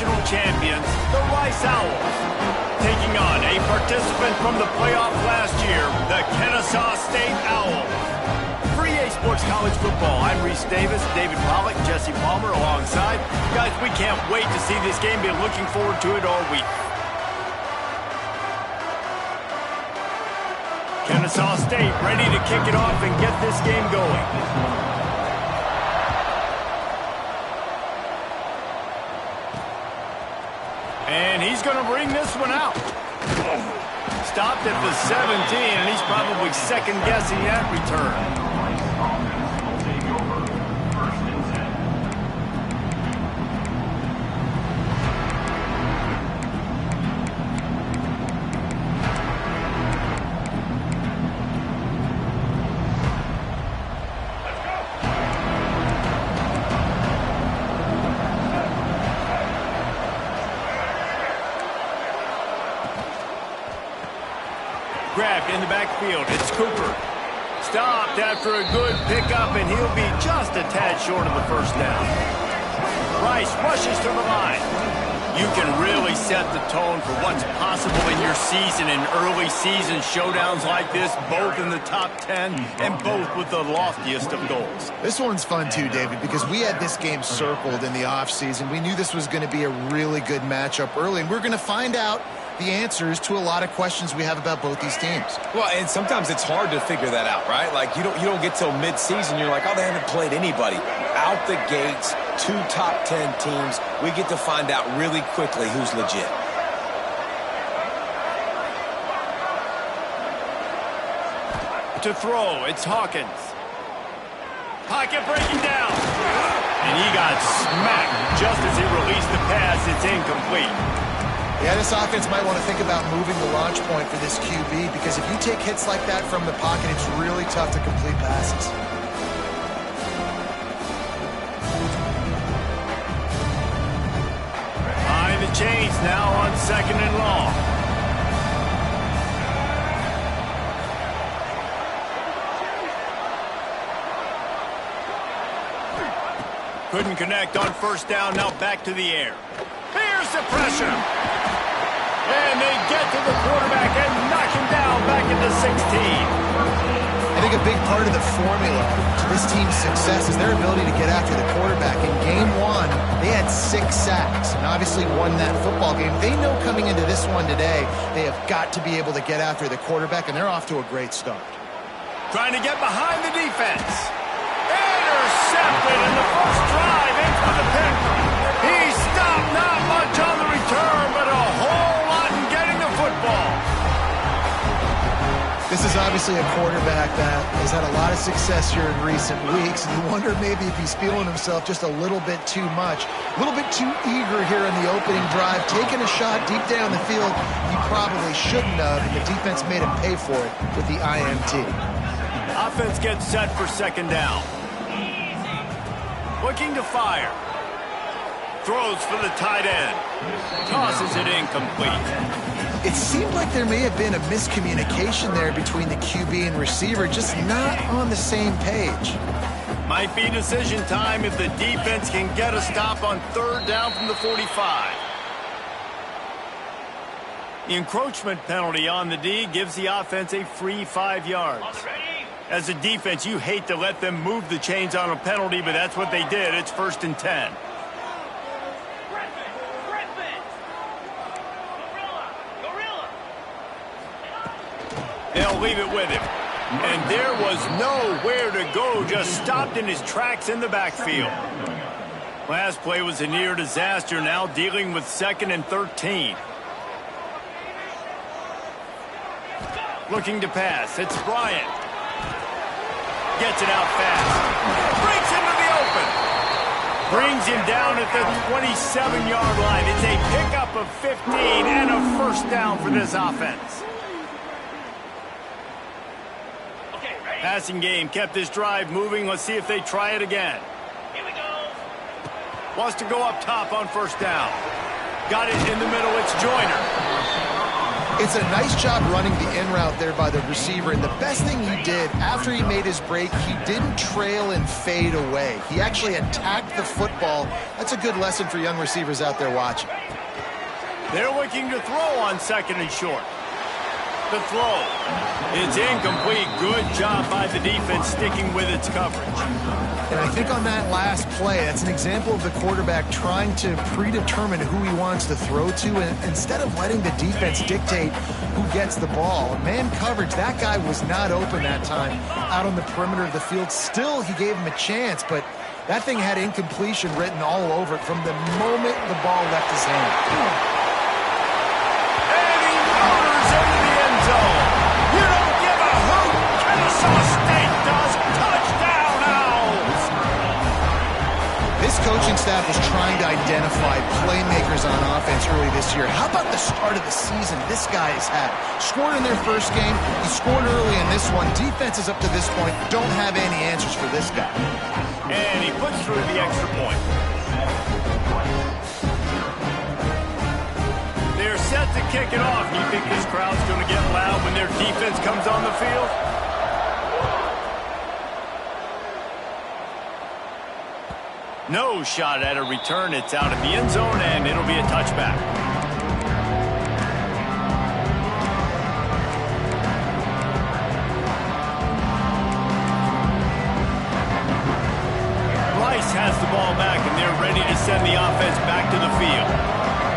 national champions, the Rice Owls, taking on a participant from the playoff last year, the Kennesaw State Owls. For EA Sports College Football, I'm Reese Davis, David Pollack, Jesse Palmer alongside. Guys, we can't wait to see this game. Been looking forward to it all week. Kennesaw State ready to kick it off and get this game going. And he's going to bring this one out. Stopped at the 17, and he's probably second-guessing that return. Grabbed in the backfield. It's Cooper. Stopped after a good pickup, and he'll be just a tad short of the first down. Rice rushes to the line. You can really set the tone for what's possible in your season in early season showdowns like this, both in the top 10 and both with the loftiest of goals. This one's fun too, David, because we had this game circled in the offseason. We knew this was going to be a really good matchup early, and we're going to find out the answers to a lot of questions we have about both these teams. Well, and sometimes it's hard to figure that out, right? Like, you don't get till mid-season, you're like, oh, they haven't played anybody. Out the gates, 2 top 10 teams, we get to find out really quickly who's legit. To throw, it's Hawkins. Pocket breaking down. And he got smacked just as he released the pass. It's incomplete. Yeah, this offense might want to think about moving the launch point for this QB, because if you take hits like that from the pocket, it's really tough to complete passes. Behind the chains now on 2nd and long. Couldn't connect on first down, now back to the air. Here's the pressure. And they get to the quarterback and knock him down back into 16. I think a big part of the formula to this team's success is their ability to get after the quarterback. In game 1, they had 6 sacks and obviously won that football game. They know coming into this one today, they have got to be able to get after the quarterback, and they're off to a great start. Trying to get behind the defense. Intercepted in the first drive in for the pick. He stopped, not much on the return, but a whole lot in getting the football. This is obviously a quarterback that has had a lot of success here in recent weeks, and you wonder maybe if he's feeling himself just a little bit too much, a little bit too eager here in the opening drive, taking a shot deep down the field he probably shouldn't have, and the defense made him pay for it with the INT. Offense gets set for 2nd down. Looking to fire. Throws for the tight end. Tosses it incomplete. It seemed like there may have been a miscommunication there between the QB and receiver, just not on the same page. Might be decision time if the defense can get a stop on 3rd down from the 45. The encroachment penalty on the D gives the offense a free 5 yards. As a defense, you hate to let them move the chains on a penalty, but that's what they did. It's 1st and 10. They'll leave it with him. And there was nowhere to go, just stopped in his tracks in the backfield. Last play was a near disaster, now dealing with 2nd and 13. Looking to pass, it's Bryant. Gets it out fast. Breaks into the open. Brings him down at the 27-yard line. It's a pickup of 15 and a 1st down for this offense. Passing game kept this drive moving. Let's see if they try it again. Here we go. Wants to go up top on 1st down. Got it in the middle. It's Joyner. It's a nice job running the in route there by the receiver, and the best thing he did after he made his break, he didn't trail and fade away. He actually attacked the football. That's a good lesson for young receivers out there watching. They're looking to throw on 2nd and short. The throw. It's incomplete. Good job by the defense sticking with its coverage. And I think on that last play, that's an example of the quarterback trying to predetermine who he wants to throw to, and instead of letting the defense dictate who gets the ball. Man coverage, that guy was not open that time out on the perimeter of the field. Still, he gave him a chance, but that thing had incompletion written all over it from the moment the ball left his hand. You don't give a hoot. Kennesaw State does. Touchdown, Owls. This coaching staff was trying to identify playmakers on offense early this year. How about the start of the season this guy has had? Scored in their first game. He scored early in this one. Defenses up to this point don't have any answers for this guy. And he puts through the extra point. They're set to kick it off. You think this crowd's going to get loud when their defense comes on the field? No shot at a return. It's out of the end zone, and it'll be a touchback. Rice has the ball back, and they're ready to send the offense back to the field.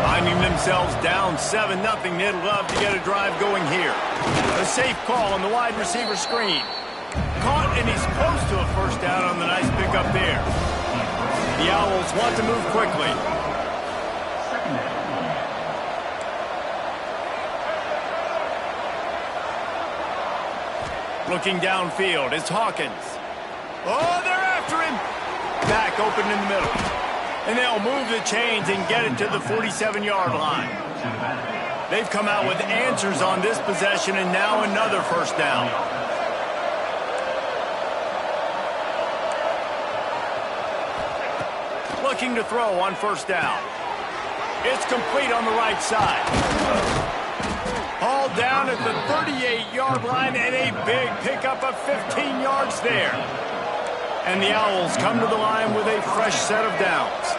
Finding themselves down 7-0, they'd love to get a drive going here. A safe call on the wide receiver screen. Caught, and he's close to a first down on the nice pickup there. The Owls want to move quickly. Looking downfield, it's Hawkins. Oh, they're after him. Back open in the middle. And they'll move the chains and get it to the 47-yard line. They've come out with answers on this possession, and now another first down. Looking to throw on first down. It's complete on the right side. Hauled down at the 38-yard line, and a big pickup of 15 yards there. And the Owls come to the line with a fresh set of downs.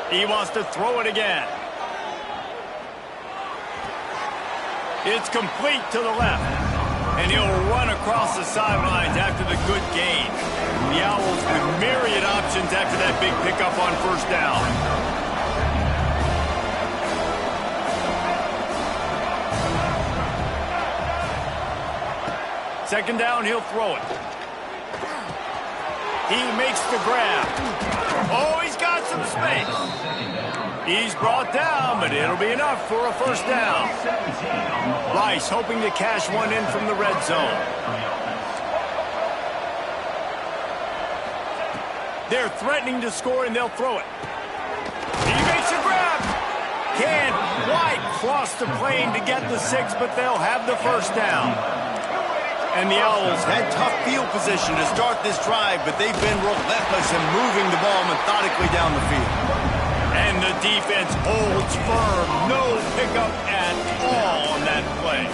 He wants to throw it again. It's complete to the left. And he'll run across the sidelines after the good gain. The Owls with myriad options after that big pickup on first down. Second down, he'll throw it. He makes the grab. Oh, he's got some space. He's brought down, but it'll be enough for a first down. Rice hoping to cash one in from the red zone. They're threatening to score, and they'll throw it. He makes a grab. Can't quite cross the plane to get the 6, but they'll have the first down. And the Owls had tough field position to start this drive, but they've been relentless in moving the ball methodically down the field. And the defense holds firm. No pickup at all on that play.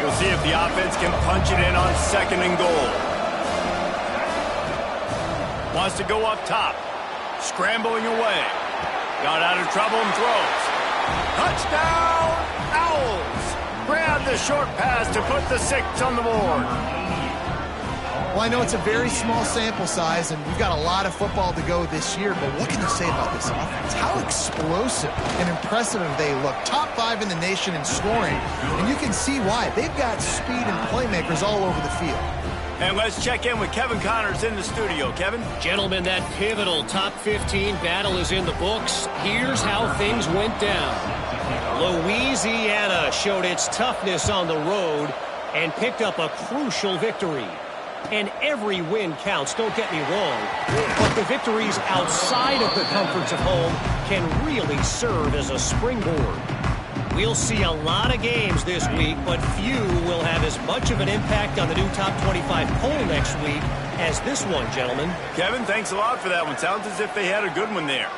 We'll see if the offense can punch it in on 2nd and goal. Wants to go up top. Scrambling away. Got out of trouble and throws. Touchdown, Owls! Grab the short pass to put the 6 on the board. Well, I know it's a very small sample size, and we've got a lot of football to go this year, but what can you say about this offense? How explosive and impressive they look. Top 5 in the nation in scoring, and you can see why. They've got speed and playmakers all over the field. And let's check in with Kevin Connors in the studio. Kevin? Gentlemen, that pivotal top 15 battle is in the books. Here's how things went down. Louisiana showed its toughness on the road and picked up a crucial victory. And every win counts, don't get me wrong. But the victories outside of the comforts of home can really serve as a springboard. We'll see a lot of games this week, but few will have as much of an impact on the new top 25 poll next week as this one, gentlemen. Kevin, thanks a lot for that one. Sounds as if they had a good one there.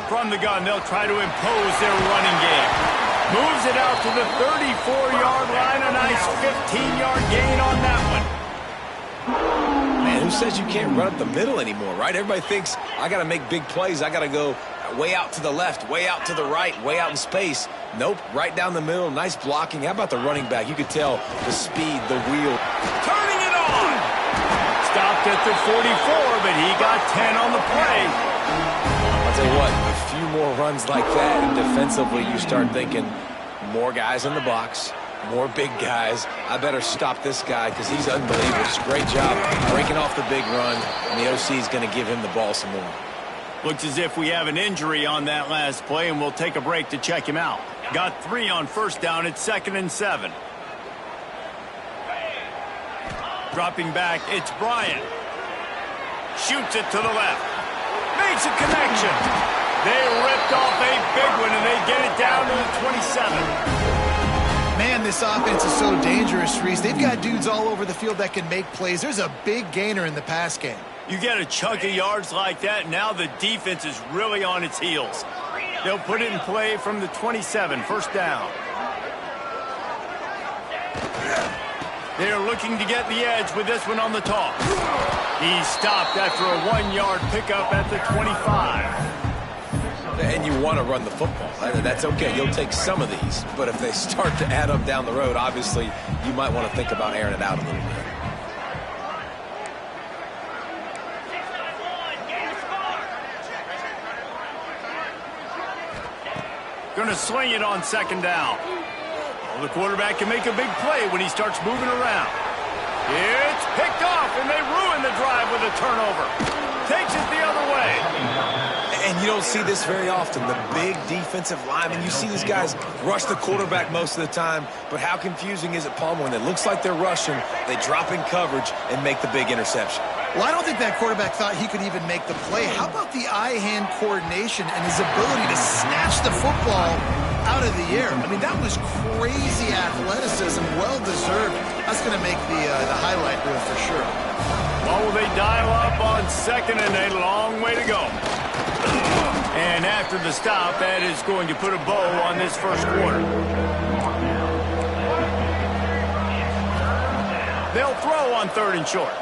From the gun, they'll try to impose their running game. Moves it out to the 34-yard line. A nice 15-yard gain on that one. Man, who says you can't run up the middle anymore, right? Everybody thinks, I got to make big plays. I got to go way out to the left, way out to the right, way out in space. Nope, right down the middle. Nice blocking. How about the running back? You could tell the speed, the wheel. Turning it on. Stopped at the 44, but he got 10 on the play. I'll tell you what, a few more runs like that, and defensively you start thinking, more guys in the box, more big guys. I better stop this guy because he's unbelievable. Just great job breaking off the big run, and the OC is going to give him the ball some more. Looks as if we have an injury on that last play, and we'll take a break to check him out. Got 3 on first down. It's 2nd and 7. Dropping back, it's Bryant. Shoots it to the left. Makes a connection. They ripped off a big one, and they get it down to the 27. Man, this offense is so dangerous, Reese. They've got dudes all over the field that can make plays. There's a big gainer in the pass game. You get a chunk of yards like that, now the defense is really on its heels. They'll put it in play from the 27, first down. They're looking to get the edge with this one on the toss. He stopped after a 1-yard pickup at the 25. And you want to run the football. That's okay. You'll take some of these. But if they start to add up down the road, obviously you might want to think about airing it out a little bit. Going to sling it on 2nd down. Well, the quarterback can make a big play when he starts moving around. It's picked off, and they ruin the drive with a turnover. Takes it the other way. And you don't see this very often. The big defensive linemen, you see these guys rush the quarterback most of the time, but how confusing is it, Palmer, when it looks like they're rushing, they drop in coverage and make the big interception? Well, I don't think that quarterback thought he could even make the play. How about the eye-hand coordination and his ability to snatch the football out of the air? I mean, that was crazy athleticism, well-deserved. That's going to make the highlight reel for sure. Oh, they dial up on 2nd and a long way to go. And after the stop, that is going to put a bow on this first quarter. They'll throw on 3rd and short.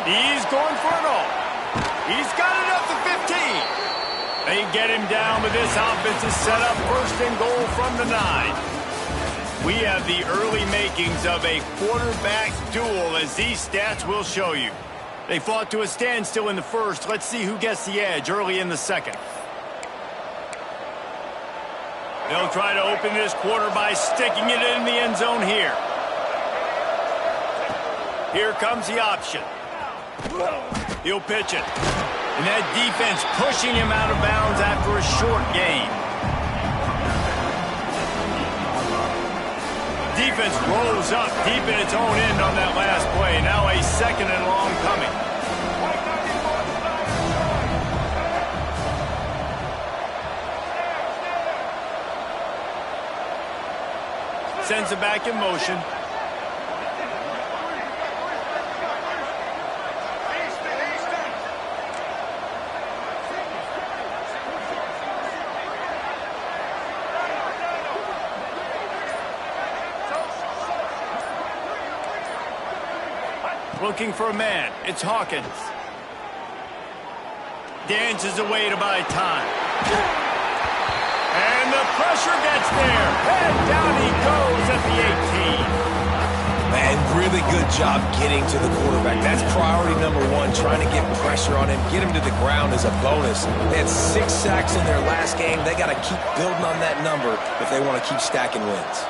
He's going for it all. He's got it up to 15. They get him down, but this offense is set up 1st and goal from the 9. We have the early makings of a quarterback duel, as these stats will show you. They fought to a standstill in the first. Let's see who gets the edge early in the second. They'll try to open this quarter by sticking it in the end zone here. Here comes the option. He'll pitch it. And that defense pushing him out of bounds after a short gain. Defense rolls up deep in its own end on that last play. Now a 2nd and long coming. Sends it back in motion. Looking for a man. It's Hawkins. Dances away to buy time. And the pressure gets there. And down he goes at the 18. Man, really good job getting to the quarterback. That's priority number 1, trying to get pressure on him. Get him to the ground as a bonus. They had 6 sacks in their last game. They got to keep building on that number if they want to keep stacking wins.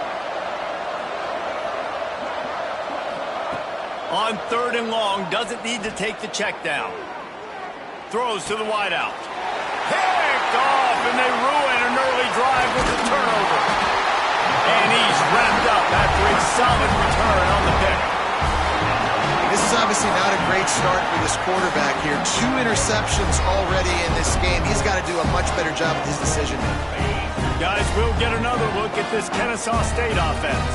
On 3rd and long, doesn't need to take the check down. Throws to the wideout. Picked off, and they ruin an early drive with the turnover. And he's wrapped up after a solid return on the pick. This is obviously not a great start for this quarterback here. 2 interceptions already in this game. He's got to do a much better job with his decision making. Guys, we'll get another look at this Kennesaw State offense.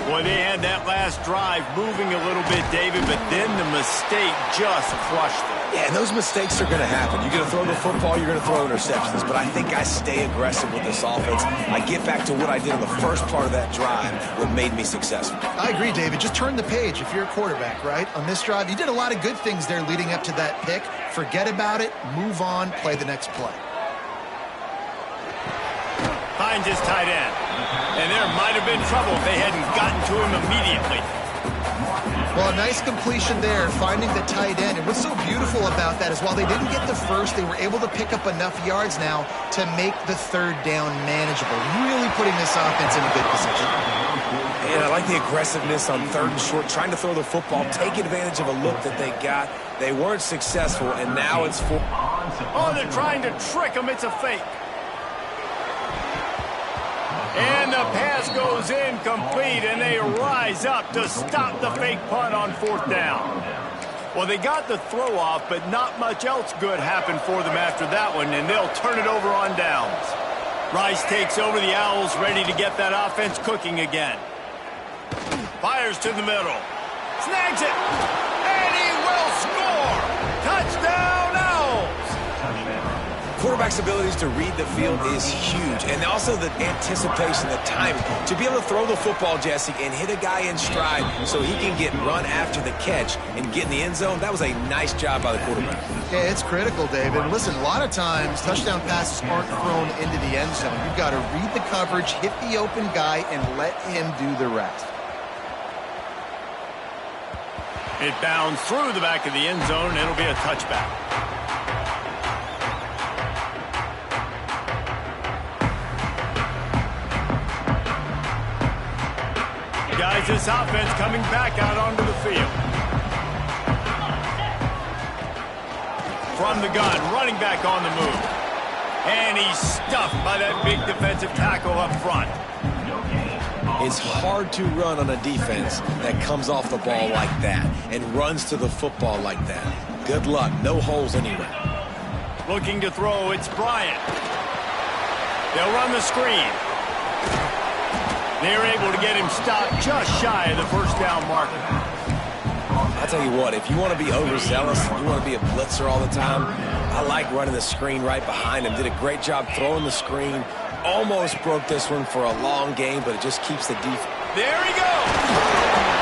Boy, they had that last drive moving a little bit, David, but then the mistake just crushed them. Yeah, and those mistakes are going to happen. You're going to throw the football, you're going to throw interceptions. But I think I stay aggressive with this offense. I get back to what I did in the first part of that drive, what made me successful. I agree, David. Just turn the page if you're a quarterback, right? On this drive, you did a lot of good things there leading up to that pick. Forget about it, move on, play the next play. Finds his tight end. And there might have been trouble if they hadn't gotten to him immediately. Well, a nice completion there, finding the tight end. And what's so beautiful about that is while they didn't get the first, they were able to pick up enough yards now to make the third down manageable. Really putting this offense in a good position. And I like the aggressiveness on 3rd and short, trying to throw the football, take advantage of a look that they got. They weren't successful, and now it's for... Oh, they're trying to trick him. It's a fake. And the pass goes incomplete, and they rise up to stop the fake punt on 4th down. Well, they got the throw off, but not much else good happened for them after that one, and they'll turn it over on downs. Rice takes over the Owls, ready to get that offense cooking again. Fires to the middle. Snags it. And he will score. Touchdown, Owls. Quarterback's abilities to read the field is huge. And also the anticipation, the timing. To be able to throw the football, Jesse, and hit a guy in stride so he can get run after the catch and get in the end zone, that was a nice job by the quarterback. Yeah, it's critical, David. Listen, a lot of times touchdown passes aren't thrown into the end zone. You've got to read the coverage, hit the open guy, and let him do the rest. It bounds through the back of the end zone, and it'll be a touchback. Guys, this offense coming back out onto the field. From the gun, running back on the move. And he's stuffed by that big defensive tackle up front. It's hard to run on a defense that comes off the ball like that and runs to the football like that. Good luck. No holes anywhere. Looking to throw, it's Bryant. They'll run the screen. They're able to get him stopped just shy of the first down marker. I'll tell you what, if you want to be overzealous, you want to be a blitzer all the time, I like running the screen right behind him. Did a great job throwing the screen. Almost broke this one for a long game, but it just keeps the defense. There he goes.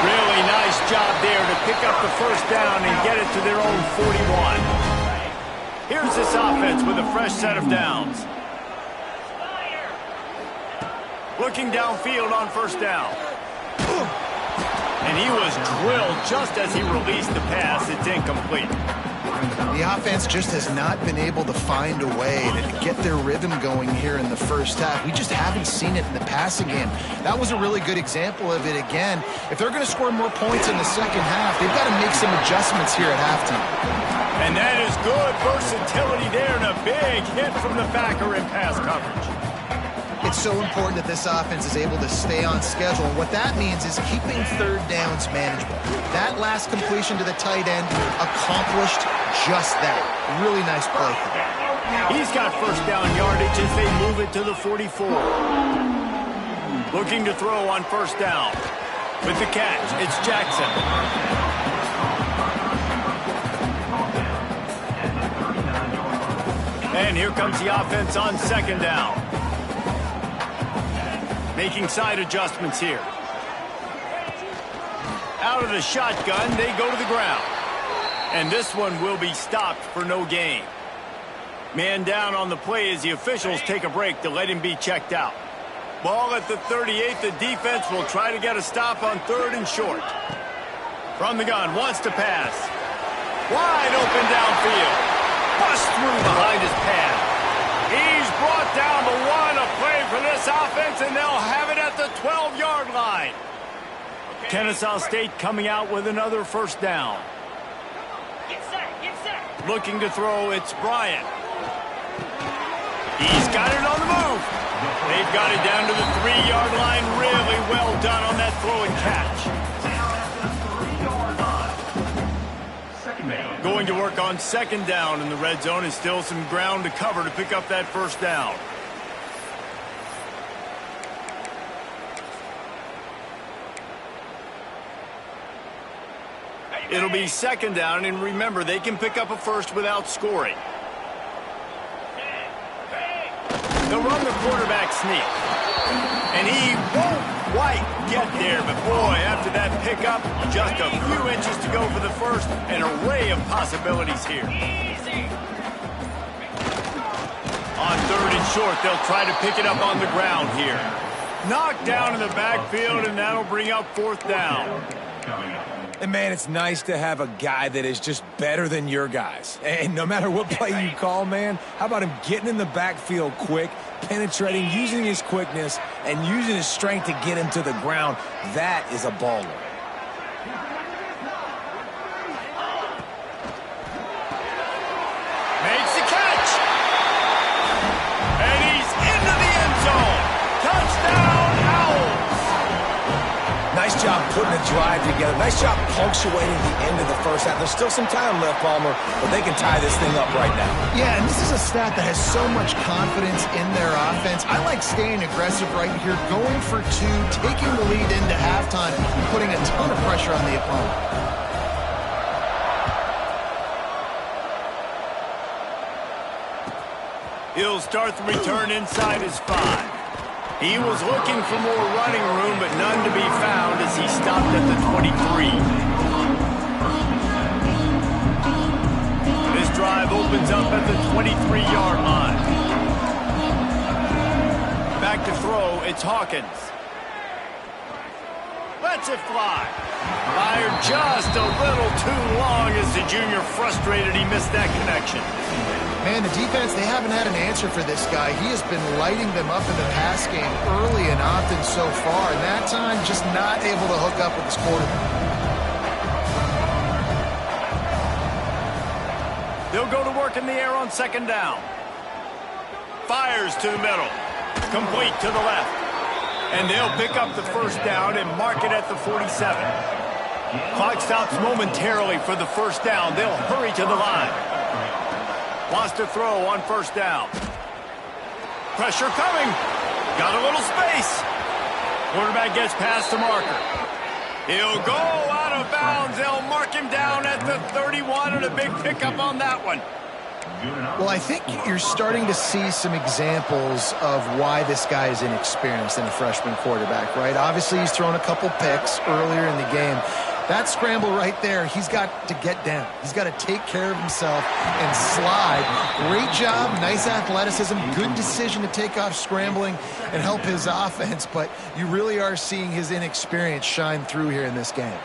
Really nice job there to pick up the first down and get it to their own 41. Here's this offense with a fresh set of downs. Looking downfield on first down. And he was drilled just as he released the pass. It's incomplete. The offense just has not been able to find a way to get their rhythm going here in the first half. We just haven't seen it in the passing game. That was a really good example of it again. If they're going to score more points in the second half, they've got to make some adjustments here at halftime. And that is good versatility there and a big hit from the backer in pass coverage. It's so important that this offense is able to stay on schedule. And what that means is keeping third downs manageable. That last completion to the tight end accomplished just that. Really nice play for them. He's got first down yardage as they move it to the 44. Looking to throw on first down. With the catch, it's Jackson. And here comes the offense on second down. Making side adjustments here. Out of the shotgun, they go to the ground. And this one will be stopped for no gain. Man down on the play as the officials take a break to let him be checked out. Ball at the 38. The defense will try to get a stop on 3rd and short. From the gun, wants to pass. Wide open downfield. Bust through behind his pad. He's brought down the 1, a play for this offense, and they'll have it at the 12-yard line. Kennesaw State coming out with another first down. Get set, get set. Looking to throw, it's Bryant. He's got it on the move. They've got it down to the 3-yard line. Really well done on that throw and catch. Going to work on second down in the red zone, and still some ground to cover to pick up that first down. It'll be second down, and remember, they can pick up a first without scoring. They'll run the quarterback sneak. And he won't quite get there, but boy, after that pickup, just a few inches to go for the first, an array of possibilities here. On third and short, they'll try to pick it up on the ground here. Knocked down in the backfield, and that'll bring up fourth down. And, man, it's nice to have a guy that is just better than your guys. And no matter what play you call, man, how about him getting in the backfield quick, penetrating, using his quickness, and using his strength to get him to the ground? That is a baller. Makes the catch. And he's into the end zone. Touchdown, Owls. Nice job putting a drive together. Nice job punctuating the end of the first half. There's still some time left, Palmer, but they can tie this thing up right now. Yeah, and this is a stat that has so much confidence in their offense. I like staying aggressive right here, going for two, taking the lead into halftime, and putting a ton of pressure on the opponent. He'll start the return inside his 5. He was looking for more running room, but none to be found as he stopped at the 23. This drive opens up at the 23-yard line. Back to throw, it's Hawkins. Lets it fly. Fired just a little too long as the junior frustrated he missed that connection. Man, the defense, they haven't had an answer for this guy. He has been lighting them up in the pass game early and often so far, and that time just not able to hook up with his quarterback. They'll go to work in the air on second down. Fires to the middle. Complete to the left. And they'll pick up the first down and mark it at the 47. Clock stops momentarily for the first down. They'll hurry to the line. Wants to throw on first down. Pressure coming. Got a little space. Quarterback gets past the marker. He'll go out of bounds. They'll mark him down at the 31, and a big pickup on that one. Well, I think you're starting to see some examples of why this guy is inexperienced in a freshman quarterback, right? Obviously, he's thrown a couple picks earlier in the game. That scramble right there, he's got to get down. He's got to take care of himself and slide. Great job, nice athleticism, good decision to take off scrambling and help his offense, but you really are seeing his inexperience shine through here in this game.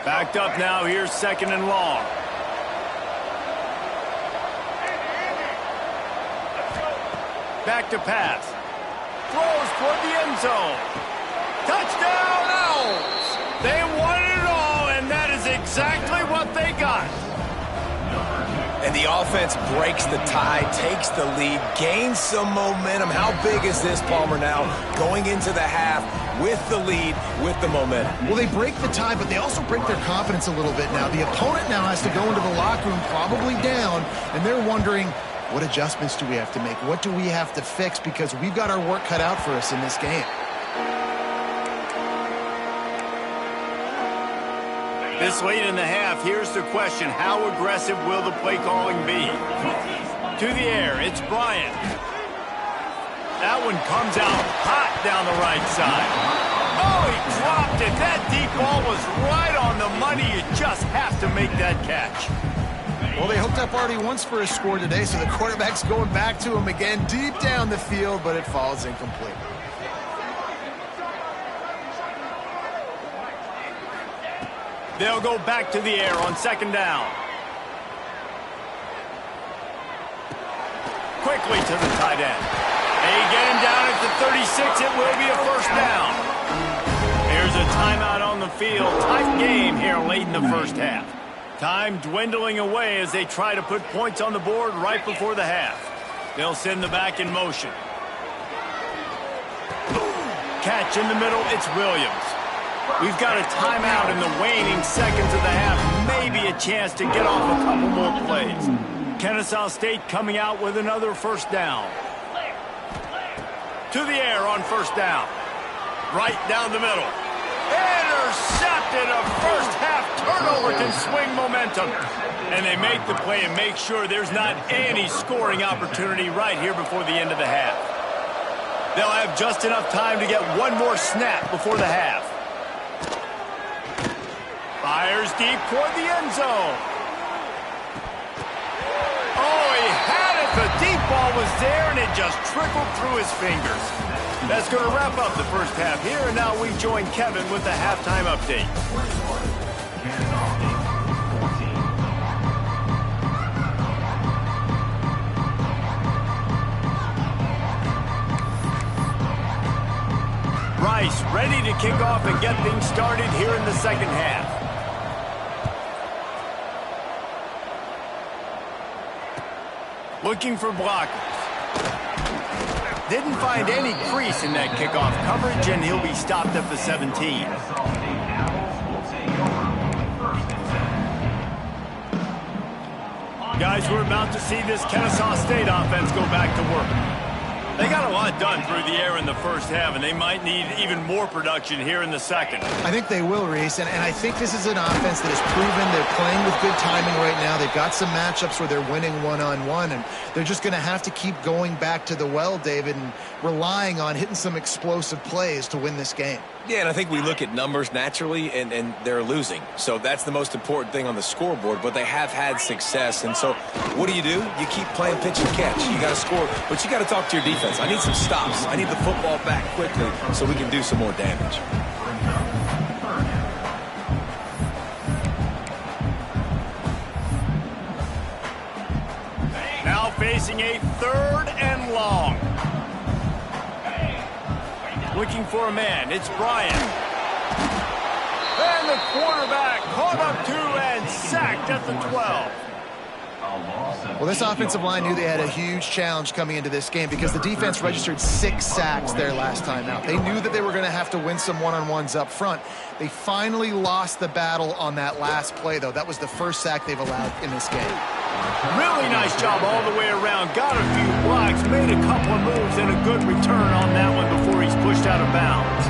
Backed up now, here's second and long. Back to pass. Throws toward the end zone. Touchdown, Owls! They wanted it all, and that is exactly what they got. And the offense breaks the tie, takes the lead, gains some momentum. How big is this, Palmer, now going into the half with the lead, with the momentum? Well, they break the tie, but they also break their confidence a little bit now. The opponent now has to go into the locker room probably down, and they're wondering, what adjustments do we have to make? What do we have to fix? Because we've got our work cut out for us in this game. This late in the half, here's the question. How aggressive will the play calling be? To the air, it's Bryant. That one comes out hot down the right side. Oh, he dropped it. That deep ball was right on the money. You just have to make that catch. Well, they hooked up already once for a score today, so the quarterback's going back to him again deep down the field, but it falls incomplete. They'll go back to the air on second down. Quickly to the tight end. They get him down at the 36. It will be a first down. Here's a timeout on the field. Tight game here late in the first half. Time dwindling away as they try to put points on the board right before the half. They'll send the back in motion. Catch in the middle, it's Williams. We've got a timeout in the waning seconds of the half. Maybe a chance to get off a couple more plays. Kennesaw State coming out with another first down. To the air on first down. Right down the middle. Intercepted. A first half turnover can swing momentum. And they make the play and make sure there's not any scoring opportunity right here before the end of the half. They'll have just enough time to get one more snap before the half. Fires deep toward the end zone. Oh, he had it. The deep ball was there, and it just trickled through his fingers. That's going to wrap up the first half here, and now we join Kevin with the halftime update. Rice ready to kick off and get things started here in the second half. Looking for blockers. Didn't find any crease in that kickoff coverage, and he'll be stopped at the 17. Guys, we're about to see this Kennesaw State offense go back to work. They got a lot done through the air in the first half, and they might need even more production here in the second. I think they will, Reese, and I think this is an offense that has proven they're playing with good timing right now. They've got some matchups where they're winning one-on-one, and they're just going to have to keep going back to the well, David, and relying on hitting some explosive plays to win this game. Yeah, and I think we look at numbers naturally, and they're losing. So that's the most important thing on the scoreboard, but they have had success. And so what do? You keep playing pitch and catch. You got to score, but you got to talk to your defense. I need some stops. I need the football back quickly so we can do some more damage. Now facing a 3rd and long. Looking for a man. It's Bryant. And the quarterback caught up to and sacked at the 12. Well, this offensive line knew they had a huge challenge coming into this game because the defense registered 6 sacks their last time out. They knew that they were going to have to win some one-on-ones up front. They finally lost the battle on that last play, though. That was the first sack they've allowed in this game. Really nice job all the way around. Got a few blocks, made a couple of moves, and a good return on that one before he's pushed out of bounds.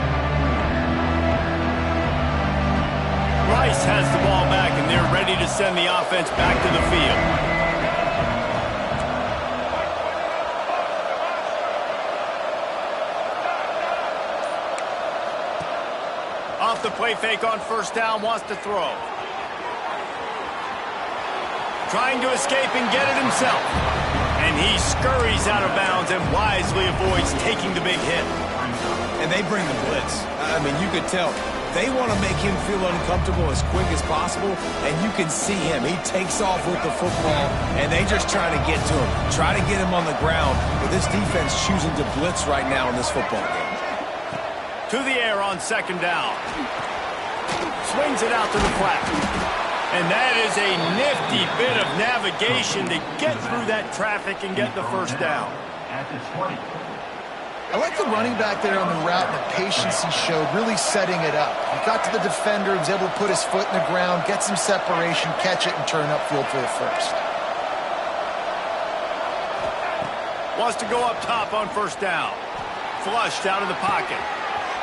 Rice has the ball back, and they're ready to send the offense back to the field. Off the play fake on first down, wants to throw. Trying to escape and get it himself. And he scurries out of bounds and wisely avoids taking the big hit. And they bring the blitz. I mean, you could tell they want to make him feel uncomfortable as quick as possible, and you can see him. He takes off with the football, and they just try to get to him, try to get him on the ground. But this defense choosing to blitz right now in this football game. To the air on second down. Swings it out to the flat. And that is a nifty bit of navigation to get through that traffic and get the first down. I like the running back there on the route and the patience he showed, really setting it up. He got to the defender, was able to put his foot in the ground, get some separation, catch it, and turn upfield for the first. Wants to go up top on first down. Flushed out of the pocket.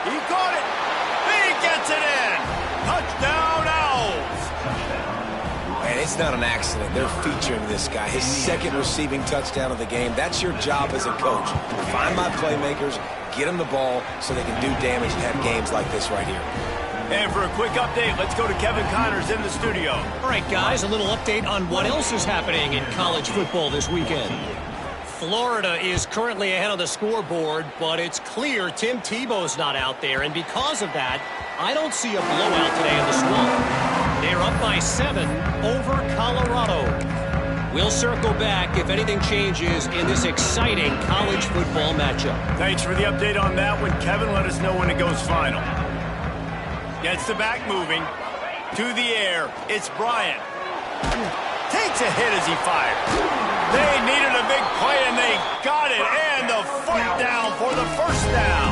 He caught it. He gets it in. Touchdown, Owls. And it's not an accident. They're featuring this guy. His second receiving touchdown of the game. That's your job as a coach. Find my playmakers, get them the ball so they can do damage and have games like this right here. And for a quick update, let's go to Kevin Connors in the studio. All right, guys, a little update on what else is happening in college football this weekend. Florida is currently ahead on the scoreboard, but it's clear Tim Tebow's not out there, and because of that, I don't see a blowout today in the Swamp. They're up by 7 over Colorado. We'll circle back if anything changes in this exciting college football matchup. Thanks for the update on that one, Kevin. Let us know when it goes final. Gets the back moving. To the air, it's Bryant. Takes a hit as he fires. They needed a big play, and they got it. And the foot down for the first down.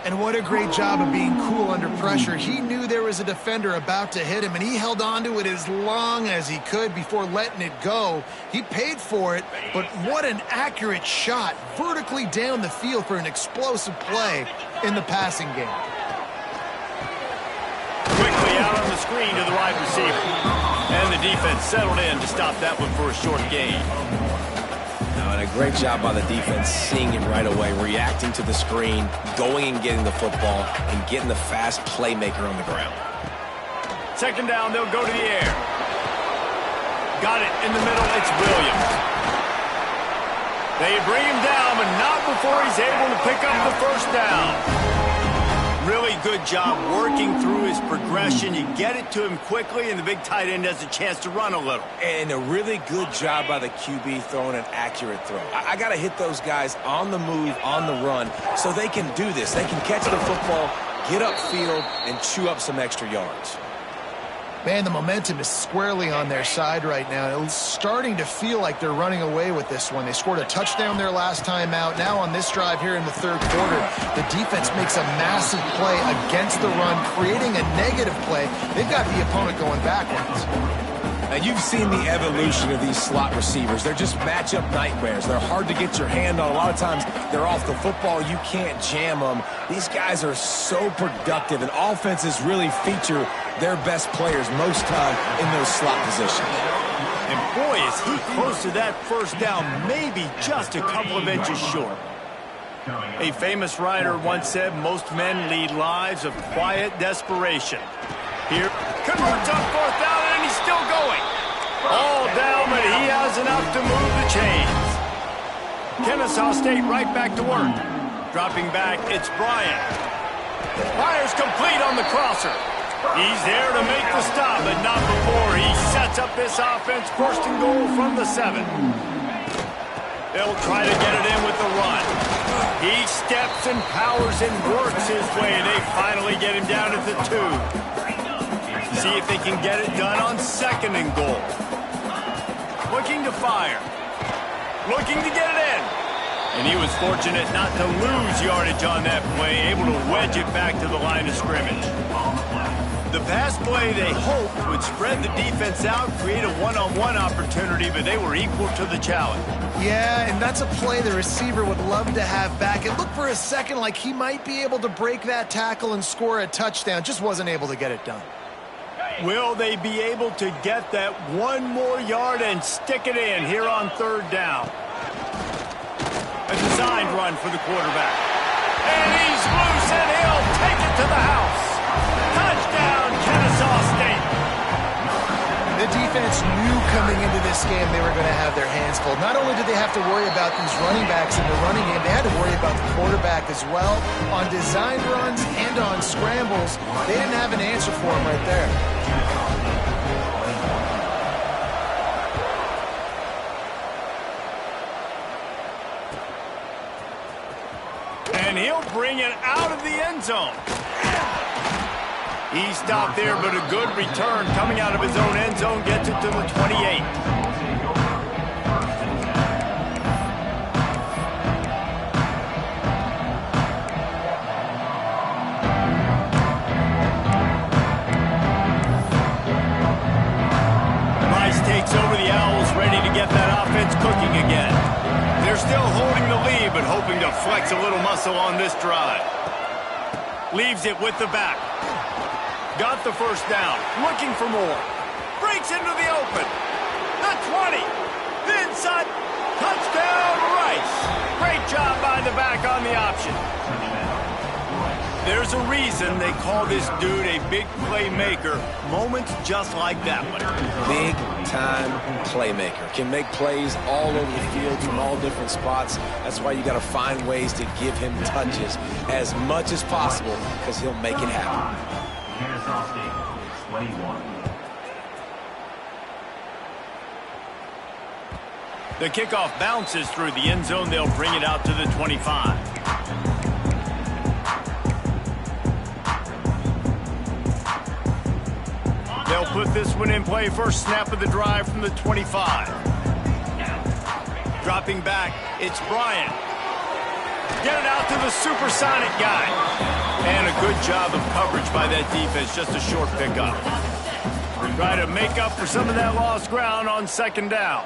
And what a great job of being cool under pressure. He knew there was a defender about to hit him, and he held on to it as long as he could before letting it go. He paid for it, but what an accurate shot vertically down the field for an explosive play. in the passing game. Quickly out on the screen to the wide receiver. And the defense settled in to stop that one for a short gain. And a great job by the defense seeing it right away, reacting to the screen, going and getting the football, and getting the fast playmaker on the ground. Second down, they'll go to the air. Got it in the middle, it's Williams. They bring him down, but not before he's able to pick up the first down. Really good job working through his progression. You get it to him quickly, and the big tight end has a chance to run a little. And a really good job by the QB throwing an accurate throw. I got to hit those guys on the move, on the run, so they can do this. They can catch the football, get upfield, and chew up some extra yards. Man, the momentum is squarely on their side right now. It's starting to feel like they're running away with this one. They scored a touchdown their last time out. Now on this drive here in the third quarter, the defense makes a massive play against the run, creating a negative play. They've got the opponent going backwards. Now, you've seen the evolution of these slot receivers. They're just matchup nightmares. They're hard to get your hand on. A lot of times, they're off the football. You can't jam them. These guys are so productive, and offenses really feature their best players most time in those slot positions. And boy, is he close to that first down, maybe just a couple of inches short. A famous writer once said, most men lead lives of quiet desperation. Here, converts on fourth down, and he's still going. All down, but he has enough to move the chains. Kennesaw State right back to work. Dropping back, it's Bryant. Fires complete on the crosser. He's there to make the stop, but not before he sets up this offense. First and goal from the 7. They'll try to get it in with the run. He steps and powers and works his way. They finally get him down at the 2. See if they can get it done on second and goal. Looking to fire. Looking to get it in. And he was fortunate not to lose yardage on that play, able to wedge it back to the line of scrimmage. The pass play they hoped would spread the defense out, create a one-on-one opportunity, but they were equal to the challenge. Yeah, and that's a play the receiver would love to have back. It looked for a second like he might be able to break that tackle and score a touchdown. Just wasn't able to get it done. Will they be able to get that one more yard and stick it in here on third down? A designed run for the quarterback. And he's loose, and he'll take it to the house. Touchdown, Kennesaw State. The defense knew coming into this game they were going to have their hands full. Not only did they have to worry about these running backs in the running game, they had to worry about the quarterback as well. On designed runs and on scrambles, they didn't have an answer for him right there. And he'll bring it out of the end zone. He stopped there, but a good return coming out of his own end zone gets it to the 28. Rice takes over the Owls, ready to get that offense cooking again. They're still holding the lead, but hoping to flex a little muscle on this drive. Leaves it with the back. Got the first down. Looking for more. Breaks into the open. The 20. The inside. Touchdown, Rice. Great job by the back on the option. There's a reason they call this dude a big playmaker. Moments just like that one. Big-time playmaker. Can make plays all over the field from all different spots. That's why you got to find ways to give him touches as much as possible, because he'll make it happen. Kennesaw State, 21. The kickoff bounces through the end zone. They'll bring it out to the 25. They'll put this one in play. First snap of the drive from the 25. Dropping back, it's Bryant. Get it out to the supersonic guy. And a good job of coverage by that defense. Just a short pickup. Try to make up for some of that lost ground on second down.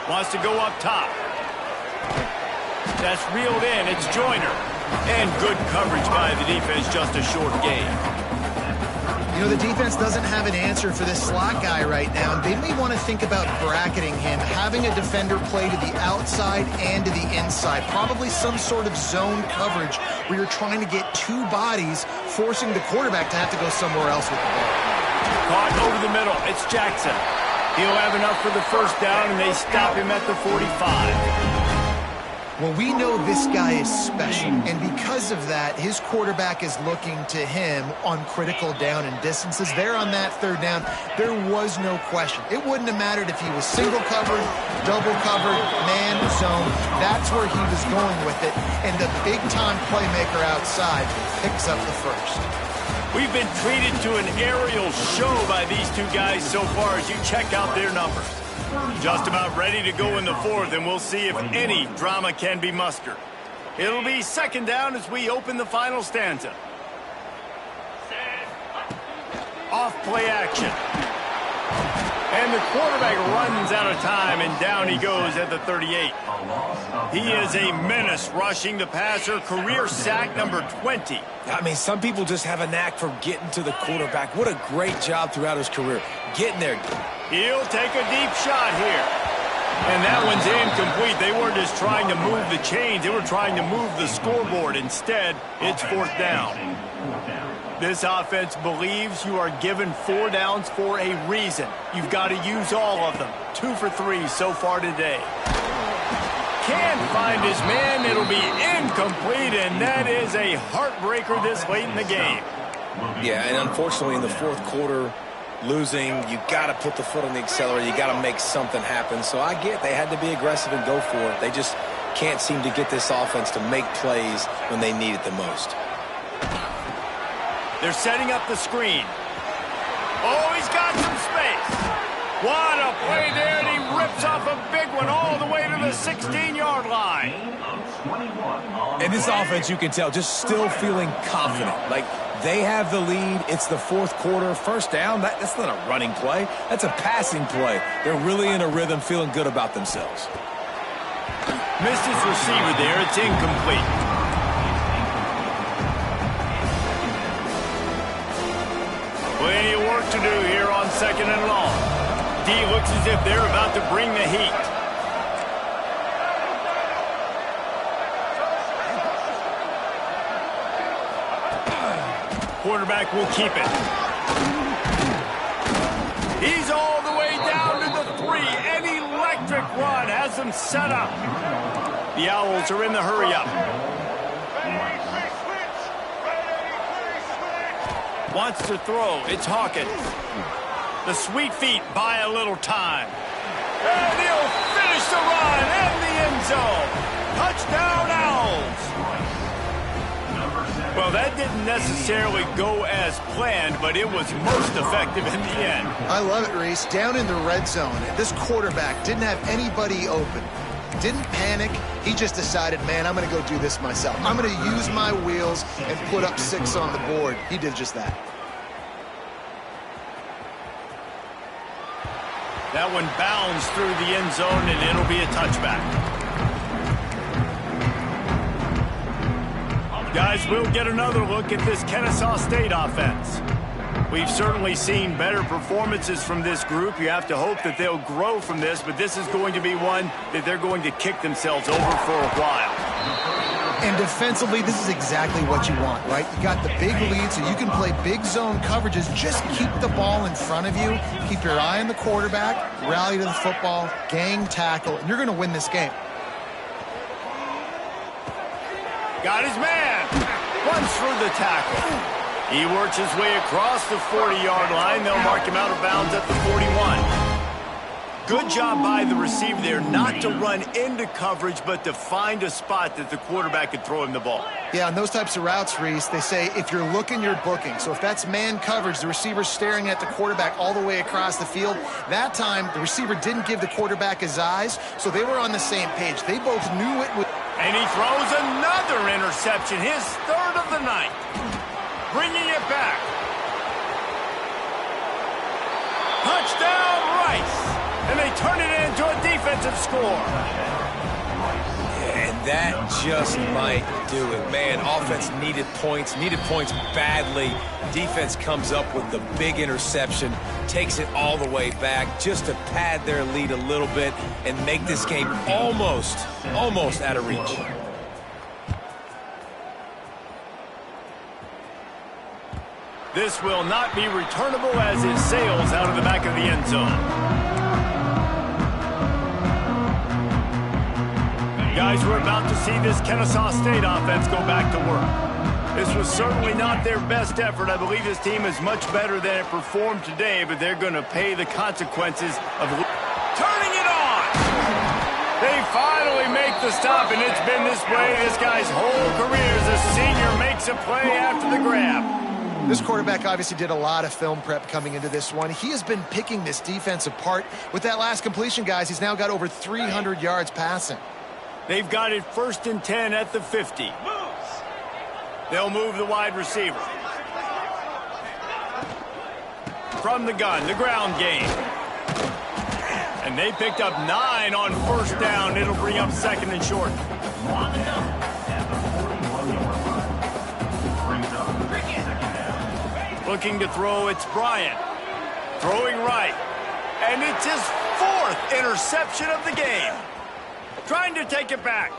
Wants to go up top. That's reeled in. It's Joyner. And good coverage by the defense, just a short gain. You know, the defense doesn't have an answer for this slot guy right now, and they may want to think about bracketing him, having a defender play to the outside and to the inside. Probably some sort of zone coverage where you're trying to get two bodies, forcing the quarterback to have to go somewhere else with the ball. Caught over the middle. It's Jackson. He'll have enough for the first down, and they stop him at the 45. Well, we know this guy is special, and because of that, his quarterback is looking to him on critical down and distances. There on that third down, there was no question. It wouldn't have mattered if he was single covered, double covered, man, zone. That's where he was going with it, and the big-time playmaker outside picks up the first. We've been treated to an aerial show by these two guys so far as you check out their numbers. Just about ready to go in the fourth, and we'll see if any drama can be mustered. It'll be second down as we open the final stanza. Off play action. And the quarterback runs out of time, and down he goes at the 38. He is a menace rushing the passer, career sack number 20. I mean, some people just have a knack for getting to the quarterback. What a great job throughout his career. Getting there. He'll take a deep shot here. And that one's incomplete. They weren't just trying to move the chains. They were trying to move the scoreboard. Instead, it's fourth down. This offense believes you are given 4 downs for a reason. You've got to use all of them. 2 for 3 so far today. Can't find his man. It'll be incomplete, and that is a heartbreaker this late in the game. Yeah, and unfortunately in the fourth quarter, losing, you got to put the foot on the accelerator. You got to make something happen. So I get they had to be aggressive and go for it. They just can't seem to get this offense to make plays when they need it the most. They're setting up the screen. Oh, he's got some space. What a play there, and he rips off a big one all the way to the 16-yard line. And this offense, you can tell, just still feeling confident. Like, they have the lead. It's the fourth quarter. First down, that's not a running play. That's a passing play. They're really in a rhythm, feeling good about themselves. Missed his receiver there. It's incomplete. Plenty of work to do here on second and long. D looks as if they're about to bring the heat. Quarterback will keep it. He's all the way down to the 3. An electric run has them set up. The Owls are in the hurry-up. Wants to throw. It's Hawkins. The sweet feet buy a little time. And he'll finish the run in the end zone. Touchdown, Owls. Well, that didn't necessarily go as planned, but it was most effective in the end. I love it, Reese. Down in the red zone, this quarterback didn't have anybody open. Didn't panic. He just decided, man, I'm going to go do this myself. I'm going to use my wheels and put up 6 on the board. He did just that. That one bounds through the end zone, and it'll be a touchback. Guys, we'll get another look at this Kennesaw State offense. We've certainly seen better performances from this group. You have to hope that they'll grow from this, but this is going to be one that they're going to kick themselves over for a while. And defensively, this is exactly what you want, right? You got the big lead, so you can play big zone coverages. Just keep the ball in front of you. Keep your eye on the quarterback, rally to the football, gang tackle, and you're going to win this game. Got his man. Runs through the tackle. He works his way across the 40-yard line. They'll mark him out of bounds at the 41. Good job by the receiver there not to run into coverage, but to find a spot that the quarterback could throw him the ball. Yeah, on those types of routes, Reese, they say if you're looking, you're booking. So if that's man coverage, the receiver's staring at the quarterback all the way across the field. That time, the receiver didn't give the quarterback his eyes, so they were on the same page. They both knew it was... And he throws another interception, his third of the night. Bringing it back. Touchdown, Rice. And they turn it into a defensive score. And that just might do it. Man, offense needed points badly. Defense comes up with the big interception, takes it all the way back just to pad their lead a little bit and make this game almost out of reach. This will not be returnable as it sails out of the back of the end zone. Guys, we're about to see this Kennesaw State offense go back to work. This was certainly not their best effort. I believe this team is much better than it performed today, but they're going to pay the consequences of turning it on. They finally make the stop, and it's been this way this guy's whole career as a senior makes a play after the grab. This quarterback obviously did a lot of film prep coming into this one. He has been picking this defense apart. With that last completion, guys, he's now got over 300 yards passing. They've got it 1st and 10 at the 50. They'll move the wide receiver. From the gun, the ground game. And they picked up 9 on 1st down. It'll bring up 2nd and short. Looking to throw, it's Bryant. Throwing right. And it's his 4th interception of the game. Trying to take it back.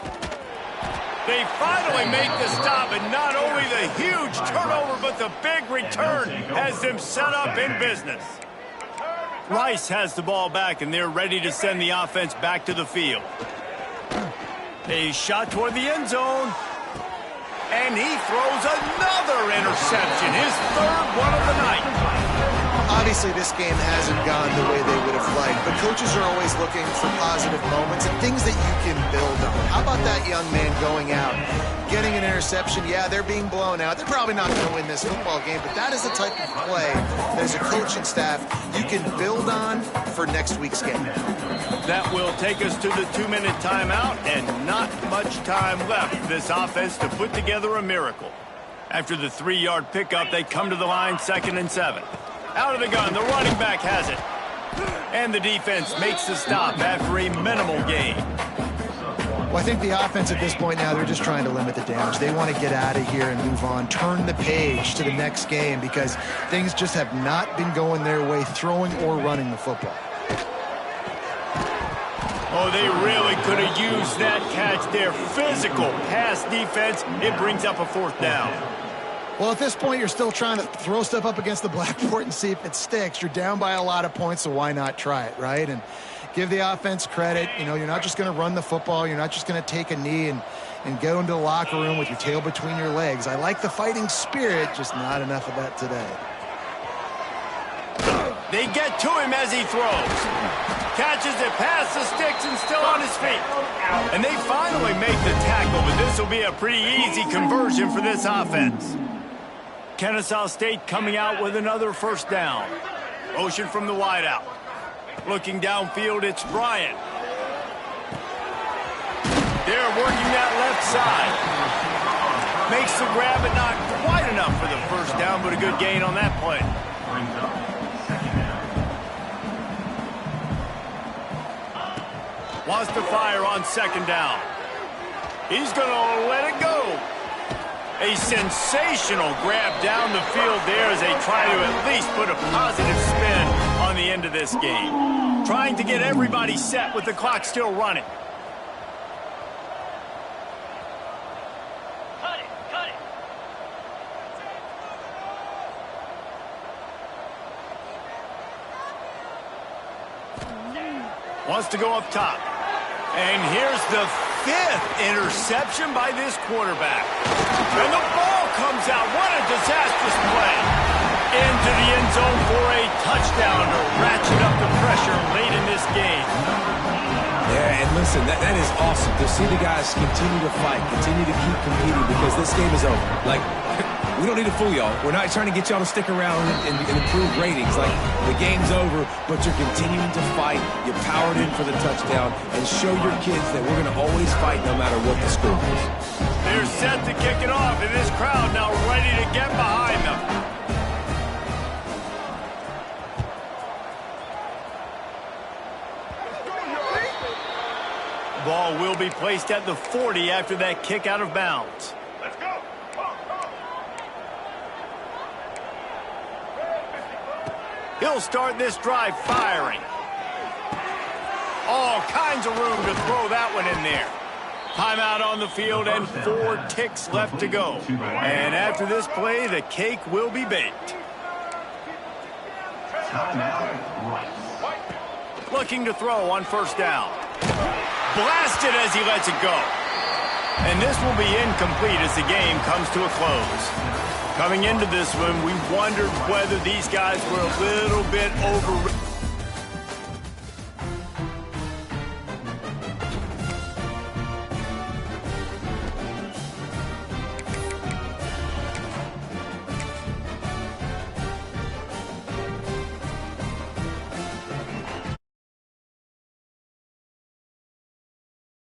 They finally make the stop, and not only the huge turnover, but the big return has them set up in business. Rice has the ball back, and they're ready to send the offense back to the field. A shot toward the end zone. And he throws another interception, his 3rd one of the night. Obviously, this game hasn't gone the way they would have liked, but coaches are always looking for positive moments and things that you can build on. How about that young man going out, getting an interception? Yeah, they're being blown out. They're probably not going to win this football game, but that is the type of play that as a coaching staff you can build on for next week's game. That will take us to the 2-minute timeout, and not much time left for this offense to put together a miracle. After the 3-yard pickup, they come to the line 2nd and 7. Out of the gun, the running back has it. And the defense makes the stop after a minimal gain. Well, I think the offense at this point now, they're just trying to limit the damage. They want to get out of here and move on, turn the page to the next game because things just have not been going their way, throwing or running the football. Oh, they really could have used that catch there. Physical pass defense. It brings up a 4th down. Well, at this point, you're still trying to throw stuff up against the blackboard and see if it sticks. You're down by a lot of points, so why not try it, right? And give the offense credit. You know, you're not just going to run the football. You're not just going to take a knee and go into the locker room with your tail between your legs. I like the fighting spirit, just not enough of that today. They get to him as he throws. Catches it past the sticks and still on his feet. And they finally make the tackle, but this will be a pretty easy conversion for this offense. Kennesaw State coming out with another 1st down. Motion from the wideout. Looking downfield, it's Bryant. They're working that left side. Makes the grab, but not quite enough for the 1st down, but a good gain on that play. Wants to fire on 2nd down. He's going to let it go. A sensational grab down the field there as they try to at least put a positive spin on the end of this game. Trying to get everybody set with the clock still running. Cut it, cut it. Wants to go up top. And here's the 5th interception by this quarterback. And the ball comes out. What a disastrous play. Into the end zone for a touchdown to ratchet up the pressure late in this game. Yeah, and listen, that is awesome to see the guys continue to fight, continue to keep competing because this game is over. Like, we don't need to fool y'all. We're not trying to get y'all to stick around and improve ratings. Like, the game's over, but you're continuing to fight. You powered in for the touchdown and show your kids that we're going to always fight no matter what the score is. They're set to kick it off, and this crowd now ready to get behind them. Ball ball will be placed at the 40 after that kick out of bounds. Let's go. He'll start this drive firing. All kinds of room to throw that one in there. Timeout on the field and 4 ticks left to go. And after this play, the cake will be baked. Timeout, Rice. Looking to throw on first down. Blasted as he lets it go. And this will be incomplete as the game comes to a close. Coming into this one, we wondered whether these guys were a little bit over...